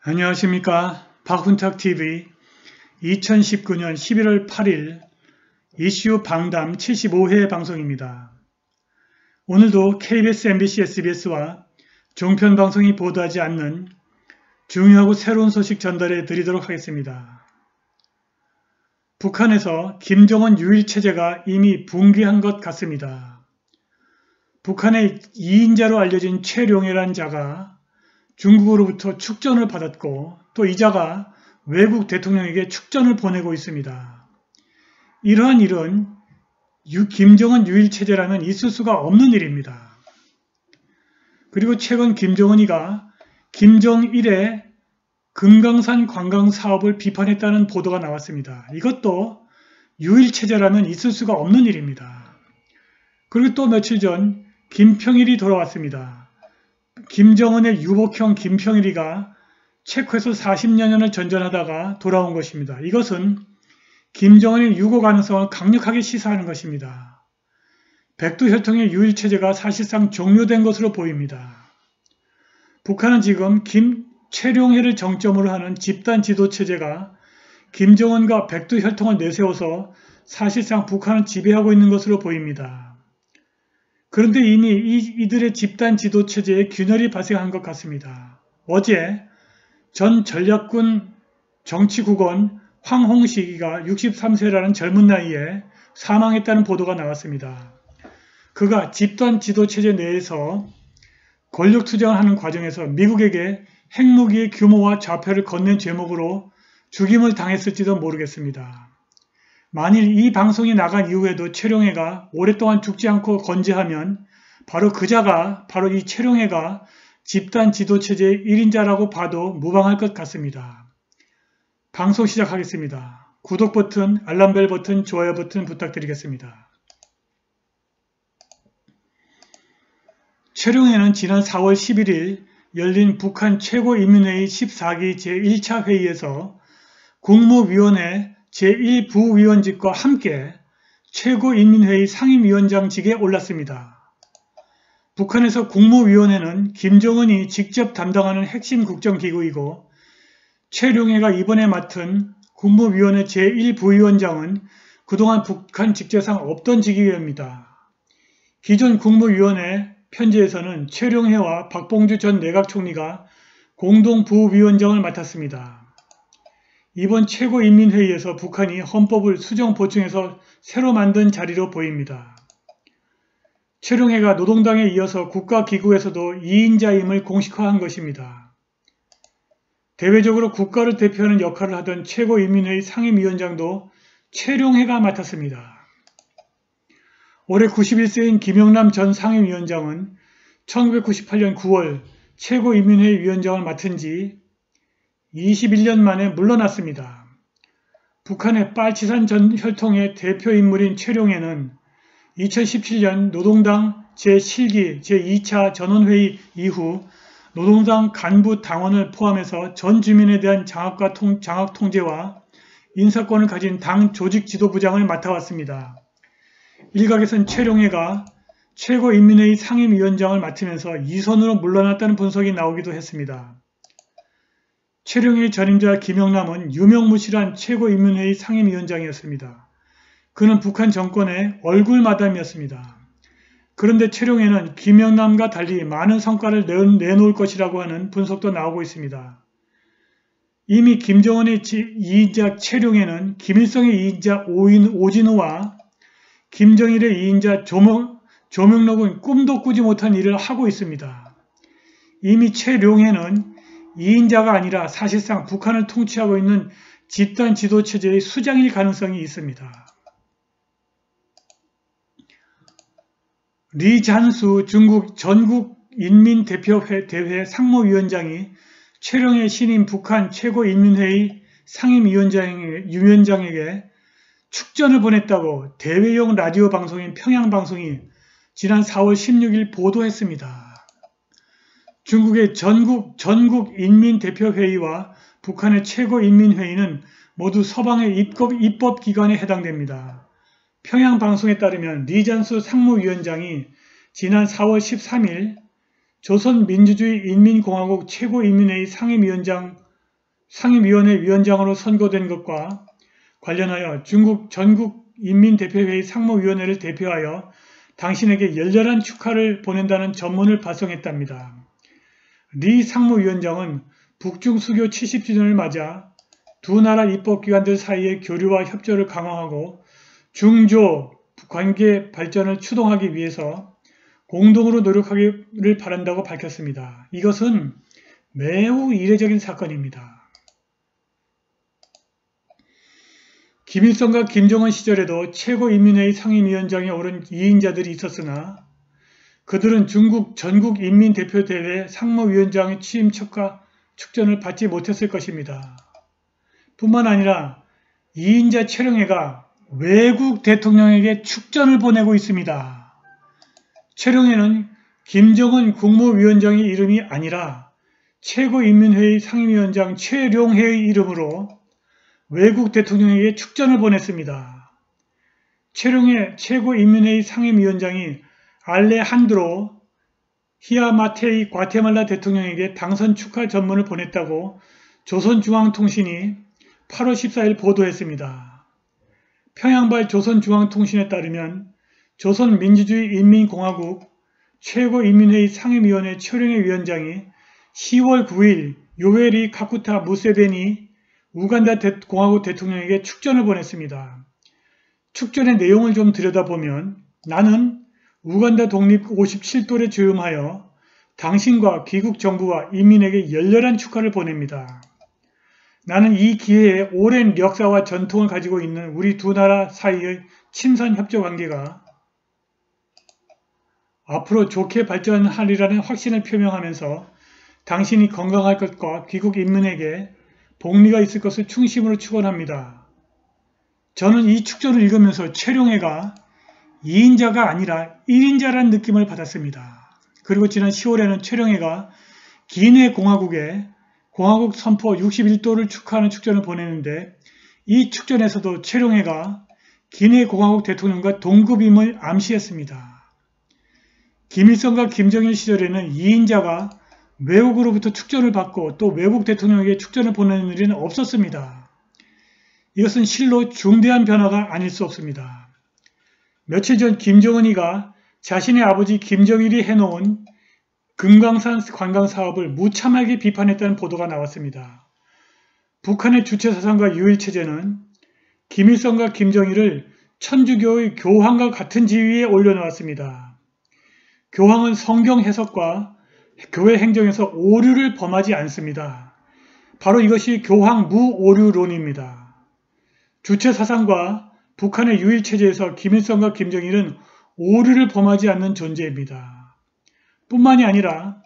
안녕하십니까. 박훈탁TV 2019년 11월 8일 이슈 방담 75회 방송입니다. 오늘도 KBS, MBC, SBS와 종편방송이 보도하지 않는 중요하고 새로운 소식 전달해 드리도록 하겠습니다. 북한에서 김정은 유일체제가 이미 붕괴한 것 같습니다. 북한의 2인자로 알려진 최룡해란 자가 중국으로부터 축전을 받았고 또 이 자가 외국 대통령에게 축전을 보내고 있습니다. 이러한 일은 김정은 유일체제라면 있을 수가 없는 일입니다. 그리고 최근 김정은이가 김정일의 금강산 관광 사업을 비판했다는 보도가 나왔습니다. 이것도 유일체제라면 있을 수가 없는 일입니다. 그리고 또 며칠 전 김평일이 돌아왔습니다. 김정은의 유복형 김평일이가 체코에서 40여 년을 전전하다가 돌아온 것입니다. 이것은 김정은의 유고 가능성을 강력하게 시사하는 것입니다. 백두혈통의 유일체제가 사실상 종료된 것으로 보입니다. 북한은 지금 최룡해를 정점으로 하는 집단 지도체제가 김정은과 백두혈통을 내세워서 사실상 북한을 지배하고 있는 것으로 보입니다. 그런데 이미 이들의 집단 지도체제에 균열이 발생한 것 같습니다. 어제 전 전략군 정치국원 황홍식이가 63세라는 젊은 나이에 사망했다는 보도가 나왔습니다. 그가 집단 지도체제 내에서 권력 투쟁을 하는 과정에서 미국에게 핵무기의 규모와 좌표를 건넨 죄목으로 죽임을 당했을지도 모르겠습니다. 만일 이 방송이 나간 이후에도 최룡해가 오랫동안 죽지 않고 건재하면 바로 그자가 바로 이 최룡해가 집단 지도체제의 1인자라고 봐도 무방할 것 같습니다. 방송 시작하겠습니다. 구독 버튼, 알람벨 버튼, 좋아요 버튼 부탁드리겠습니다. 최룡해는 지난 4월 11일 열린 북한 최고인민회의 14기 제1차 회의에서 국무위원회 제1부위원직과 함께 최고인민회의 상임위원장직에 올랐습니다. 북한에서 국무위원회는 김정은이 직접 담당하는 핵심 국정기구이고 최룡해가 이번에 맡은 국무위원회 제1부위원장은 그동안 북한 직제상 없던 직위입니다. 기존 국무위원회 편지에서는 최룡해와 박봉주 전 내각총리가 공동부위원장을 맡았습니다. 이번 최고인민회의에서 북한이 헌법을 수정 보충해서 새로 만든 자리로 보입니다. 최룡해가 노동당에 이어서 국가기구에서도 2인자임을 공식화한 것입니다. 대외적으로 국가를 대표하는 역할을 하던 최고인민회의 상임위원장도 최룡해가 맡았습니다. 올해 91세인 김영남 전 상임위원장은 1998년 9월 최고인민회의 위원장을 맡은 지 21년 만에 물러났습니다. 북한의 빨치산 전 혈통의 대표 인물인 최룡해는 2017년 노동당 제7기 제2차 전원회의 이후 노동당 간부 당원을 포함해서 전 주민에 대한 장악 통제와 인사권을 가진 당 조직 지도부장을 맡아왔습니다. 일각에선 최룡해가 최고인민회의 상임위원장을 맡으면서 이선으로 물러났다는 분석이 나오기도 했습니다. 최룡해의 전임자 김영남은 유명무실한 최고인민회의 상임위원장이었습니다. 그는 북한 정권의 얼굴마담이었습니다. 그런데 최룡해는 김영남과 달리 많은 성과를 내놓을 것이라고 하는 분석도 나오고 있습니다. 이미 김정은의 2인자 최룡해는 김일성의 2인자 오진우와 김정일의 2인자 조명록은 꿈도 꾸지 못한 일을 하고 있습니다. 이미 최룡해는 2인자가 아니라 사실상 북한을 통치하고 있는 집단 지도체제의 수장일 가능성이 있습니다. 리잔수 중국 전국인민대표대회 상무위원장이 최룡해 신임 북한 최고인민회의 상임위원장에게 축전을 보냈다고 대외용 라디오 방송인 평양방송이 지난 4월 16일 보도했습니다. 중국의 전국인민대표회의와 북한의 최고인민회의는 모두 서방의 입법기관에 해당됩니다. 평양방송에 따르면 리잔수 상무위원장이 지난 4월 13일 조선민주주의 인민공화국 최고인민회의 상임위원장 상임위원회 위원장으로 선거된 것과 관련하여 중국 전국인민대표회의 상무위원회를 대표하여 당신에게 열렬한 축하를 보낸다는 전문을 발송했답니다. 리 상무위원장은 북중 수교 70주년을 맞아 두 나라 입법기관들 사이의 교류와 협조를 강화하고 중조 관계 발전을 추동하기 위해서 공동으로 노력하기를 바란다고 밝혔습니다. 이것은 매우 이례적인 사건입니다. 김일성과 김정은 시절에도 최고인민회의 상임위원장에 오른 2인자들이 있었으나 그들은 중국 전국인민대표대회 상무위원장의 취임 축전을 받지 못했을 것입니다. 뿐만 아니라 2인자 최룡해가 외국 대통령에게 축전을 보내고 있습니다. 최룡해는 김정은 국무위원장의 이름이 아니라 최고인민회의 상임위원장 최룡해의 이름으로 외국 대통령에게 축전을 보냈습니다. 최룡해 최고인민회의 상임위원장이 알레한드로 히아마테이 과테말라 대통령에게 당선 축하 전문을 보냈다고 조선중앙통신이 8월 14일 보도했습니다. 평양발 조선중앙통신에 따르면 조선민주주의인민공화국 최고인민회의 상임위원회 최룡해 위원장이 10월 9일 요웨리 카쿠타 무세베니 우간다 공화국 대통령에게 축전을 보냈습니다. 축전의 내용을 좀 들여다보면 나는 우간다 독립 57돌에 주음하여 당신과 귀국 정부와 인민에게 열렬한 축하를 보냅니다. 나는 이 기회에 오랜 역사와 전통을 가지고 있는 우리 두 나라 사이의 친선 협조 관계가 앞으로 좋게 발전하리라는 확신을 표명하면서 당신이 건강할 것과 귀국 인민에게 복리가 있을 것을 충심으로 축원합니다. 저는 이 축전을 읽으면서 최룡해가 2인자가 아니라 1인자라는 느낌을 받았습니다. 그리고 지난 10월에는 최룡해가 기내 공화국에 공화국 선포 61도를 축하하는 축전을 보내는데 이 축전에서도 최룡해가 기내 공화국 대통령과 동급임을 암시했습니다. 김일성과 김정일 시절에는 2인자가 외국으로부터 축전을 받고 또 외국 대통령에게 축전을 보내는 일은 없었습니다. 이것은 실로 중대한 변화가 아닐 수 없습니다. 며칠 전 김정은이가 자신의 아버지 김정일이 해놓은 금강산 관광사업을 무참하게 비판했다는 보도가 나왔습니다. 북한의 주체사상과 유일체제는 김일성과 김정일을 천주교의 교황과 같은 지위에 올려놓았습니다. 교황은 성경 해석과 교회 행정에서 오류를 범하지 않습니다. 바로 이것이 교황 무오류론입니다. 주체사상과 북한의 유일체제에서 김일성과 김정일은 오류를 범하지 않는 존재입니다. 뿐만이 아니라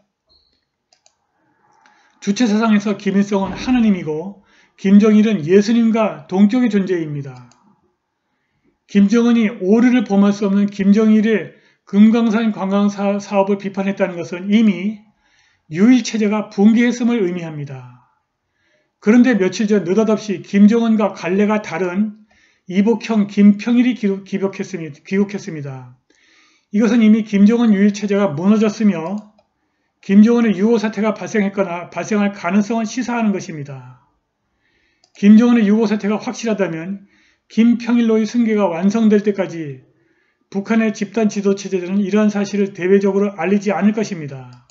주체사상에서 김일성은 하느님이고 김정일은 예수님과 동격의 존재입니다. 김정은이 오류를 범할 수 없는 김정일의 금강산 관광사업을 비판했다는 것은 이미 유일체제가 붕괴했음을 의미합니다. 그런데 며칠 전 느닷없이 김정은과 갈래가 다른 이복형 김평일이 귀국했습니다. 이것은 이미 김정은 유일체제가 무너졌으며 김정은의 6.25 사태가 발생했거나 발생할 가능성은 시사하는 것입니다. 김정은의 6.25 사태가 확실하다면 김평일로의 승계가 완성될 때까지 북한의 집단 지도체제는 이러한 사실을 대외적으로 알리지 않을 것입니다.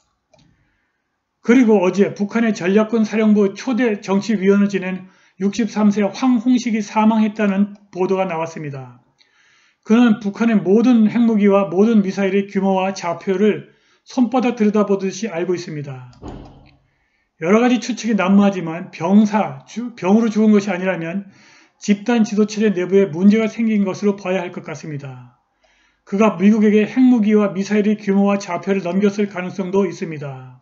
그리고 어제 북한의 전략군 사령부 초대 정치위원을 지낸 63세 황홍식이 사망했다는 보도가 나왔습니다. 그는 북한의 모든 핵무기와 모든 미사일의 규모와 좌표를 손바닥 들여다보듯이 알고 있습니다. 여러가지 추측이 난무하지만 병으로 죽은 것이 아니라면 집단 지도체제 내부에 문제가 생긴 것으로 봐야 할 것 같습니다. 그가 미국에게 핵무기와 미사일의 규모와 좌표를 넘겼을 가능성도 있습니다.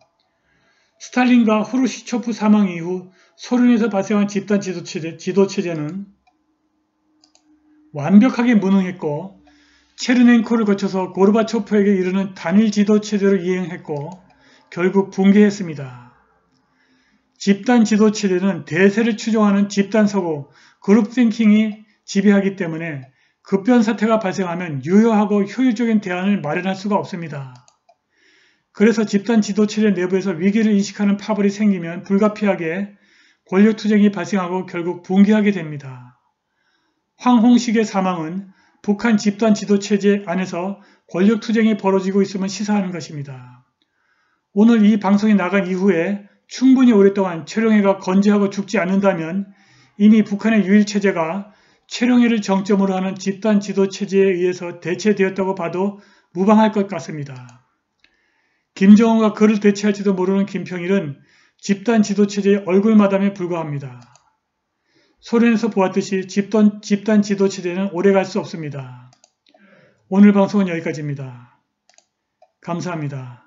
스탈린과 후르시초프 사망 이후 소련에서 발생한 집단 지도체제는 완벽하게 무능했고 체르넨코를 거쳐서 고르바초프에게 이르는 단일 지도체제를 이행했고 결국 붕괴했습니다. 집단 지도체제는 대세를 추종하는 집단서고 그룹띵킹이 지배하기 때문에 급변 사태가 발생하면 유효하고 효율적인 대안을 마련할 수가 없습니다. 그래서 집단 지도체제 내부에서 위기를 인식하는 파벌이 생기면 불가피하게 권력투쟁이 발생하고 결국 붕괴하게 됩니다. 황홍식의 사망은 북한 집단 지도체제 안에서 권력투쟁이 벌어지고 있음을 시사하는 것입니다. 오늘 이 방송이 나간 이후에 충분히 오랫동안 최룡해가 건재하고 죽지 않는다면 이미 북한의 유일체제가 최룡해를 정점으로 하는 집단 지도체제에 의해서 대체되었다고 봐도 무방할 것 같습니다. 김정은과 그를 대체할지도 모르는 김평일은 집단 지도체제의 얼굴마담에 불과합니다. 소련에서 보았듯이 집단 지도체제는 오래갈 수 없습니다. 오늘 방송은 여기까지입니다. 감사합니다.